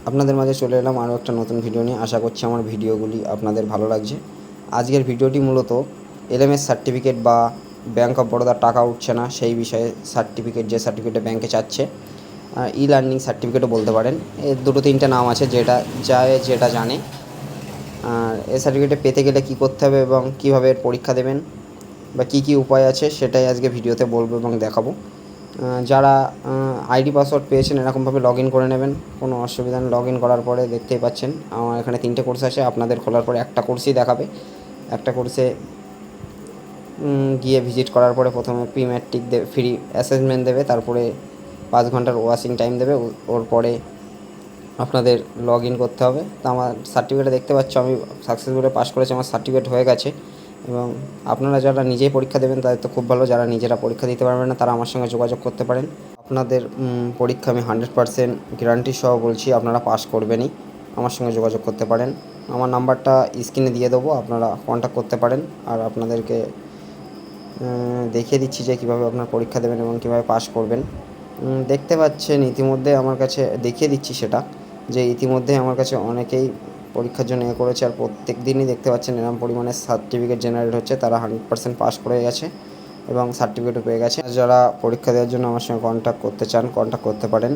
আপনাদের মাঝে চলে এলাম আরও একটা নতুন ভিডিও নিয়ে। আশা করছি আমার ভিডিওগুলি আপনাদের ভালো লাগছে। আজকের ভিডিওটি মূলত এলএমএস সার্টিফিকেট বা ব্যাঙ্ক অফ বরোদার টাকা উঠছে না সেই বিষয়ে সার্টিফিকেট, যে সার্টিফিকেটে ব্যাঙ্কে চাচ্ছে, ই লার্নিং সার্টিফিকেটও বলতে পারেন। এর দুটো তিনটে নাম আছে, যেটা জানে। আর এই সার্টিফিকেটে পেতে গেলে কী করতে হবে এবং কীভাবে এর পরীক্ষা দেবেন বা কী কী উপায় আছে সেটাই আজকে ভিডিওতে বলবো এবং দেখাবো। যারা আইডি পাসওয়ার্ড পেয়েছেন এরকমভাবে লগ ইন করে নেবেন, কোনো অসুবিধা নেই। লগ ইন করার পরে দেখতেই পাচ্ছেন আমার এখানে 3টে কোর্স আছে। আপনাদের খোলার পরে একটা কোর্সই দেখাবে। একটা কোর্সে গিয়ে ভিজিট করার পরে প্রথমে প্রিম্যাট্রিক ফ্রি অ্যাসেসমেন্ট দেবে, তারপরে 5 ঘন্টার ওয়াশিং টাইম দেবে। ওর পরে আপনাদের লগ ইন করতে হবে। তো আমার সার্টিফিকেটে দেখতে পাচ্ছ আমি সাকসেসফুলি পাস করেছি, আমার সার্টিফিকেট হয়ে গেছে। এবং আপনারা যারা নিজেই পরীক্ষা দেবেন তাদের তো খুব ভালো, যারা নিজেরা পরীক্ষা দিতে পারবেন না তারা আমার সঙ্গে যোগাযোগ করতে পারেন। আপনাদের পরীক্ষা আমি 100% গ্যারান্টি সহ বলছি আপনারা পাস করবেনই। আমার সঙ্গে যোগাযোগ করতে পারেন। আমার নাম্বারটা স্ক্রিনে দিয়ে দেবো, আপনারা কন্ট্যাক্ট করতে পারেন। আর আপনাদেরকে দেখিয়ে দিচ্ছি যে কীভাবে আপনারা পরীক্ষা দেবেন এবং কীভাবে পাস করবেন। দেখতে পাচ্ছেন ইতিমধ্যে আমার কাছে দেখিয়ে দিচ্ছি সেটা, যে ইতিমধ্যে আমার কাছে অনেকেই পরীক্ষার জন্য করেছে। আর প্রত্যেক দিনই দেখতে পাচ্ছেন এরকম পরিমাণে সার্টিফিকেট জেনারেট হচ্ছে, তারা 100% পাস করে গেছে এবং সার্টিফিকেটও পেয়ে গেছে। যারা পরীক্ষা দেওয়ার জন্য আমার সঙ্গে কন্ট্যাক্ট করতে চান কন্ট্যাক্ট করতে পারেন।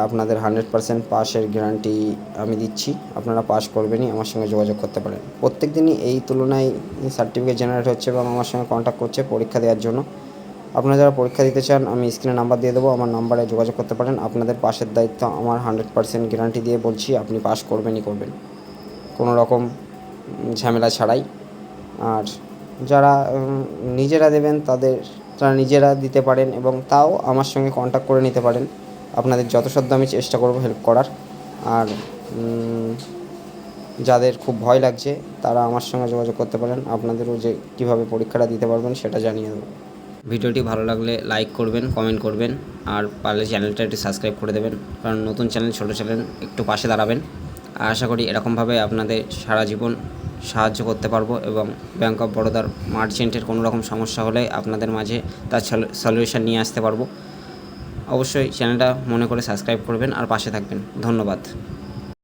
আপনাদের 100% পাসের গ্যারান্টি আমি দিচ্ছি, আপনারা পাস করবেনই, আমার সঙ্গে যোগাযোগ করতে পারেন। প্রত্যেক দিনই এই তুলনায় সার্টিফিকেট জেনারেট হচ্ছে এবং আমার সঙ্গে কন্ট্যাক্ট করছে পরীক্ষা দেওয়ার জন্য। আপনারা যারা পরীক্ষা দিতে চান আমি স্ক্রিনে নাম্বার দিয়ে দেবো, আমার নাম্বারে যোগাযোগ করতে পারেন। আপনাদের পাসের দায়িত্ব আমার 100% গ্যারান্টি দিয়ে বলছি, আপনি পাস করবেনই করবেন, কোনো রকম ঝামেলা ছাড়াই। আর যারা নিজেরা দেবেন তারা নিজেরা দিতে পারেন এবং তাও আমার সঙ্গে কন্ট্যাক্ট করে নিতে পারেন। আপনাদের যথাসাধ্য আমি চেষ্টা করব হেল্প করার। আর যাদের খুব ভয় লাগছে তারা আমার সঙ্গে যোগাযোগ করতে পারেন, আপনাদেরও যে কীভাবে পরীক্ষাটা দিতে পারবেন সেটা জানিয়ে দেবো। ভিডিওটি ভালো লাগলে লাইক করবেন, কমেন্ট করবেন, আর পারলে চ্যানেলটা একটু সাবস্ক্রাইব করে দেবেন, কারণ নতুন চ্যানেল, ছোটো চ্যানেল, একটু পাশে দাঁড়াবেন। আর আশা করি এরকমভাবে আপনাদের সারা জীবন সাহায্য করতে পারবো এবং ব্যাঙ্ক অফ বরোদার মার্চেন্টের কোনো রকম সমস্যা হলে আপনাদের মাঝে তার সলিউশন নিয়ে আসতে পারবো। অবশ্যই চ্যানেলটা মনে করে সাবস্ক্রাইব করবেন আর পাশে থাকবেন। ধন্যবাদ।